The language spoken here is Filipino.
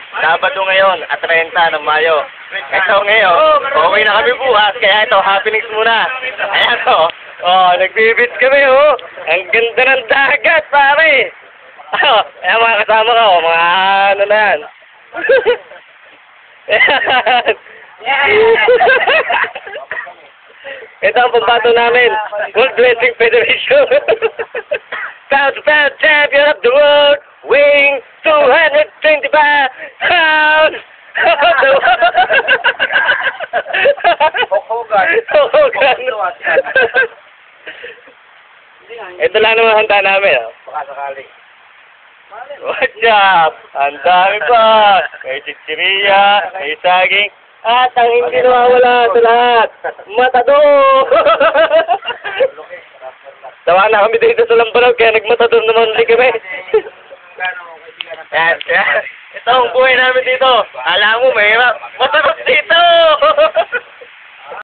Sabado ngayon, at 30 ng Mayo. Ito ngayon, okay na kami bukas, kaya ito, happenings muna. Ayan o. Oh, nagbibit kami oh. Ang ganda ng dagat, pare. Oh, ayan mga kasama ko, mga ano na yan. Ito ang pambato namin, World Wrestling Federation. South Champion of the World, weighing 225 pounds. Hogan. Ito lang naman handa namin. Pakasakali. What's up? Ang dami pa. May chichiriya, may saging, at ang hindi nawawala sa lahat, matador! Tawa na kami dito sa Lambarog, kaya nagmatador naman ulit kami. Yan, yan. Ito ang buhay namin dito. Alam mo, mahirap. Matador dito!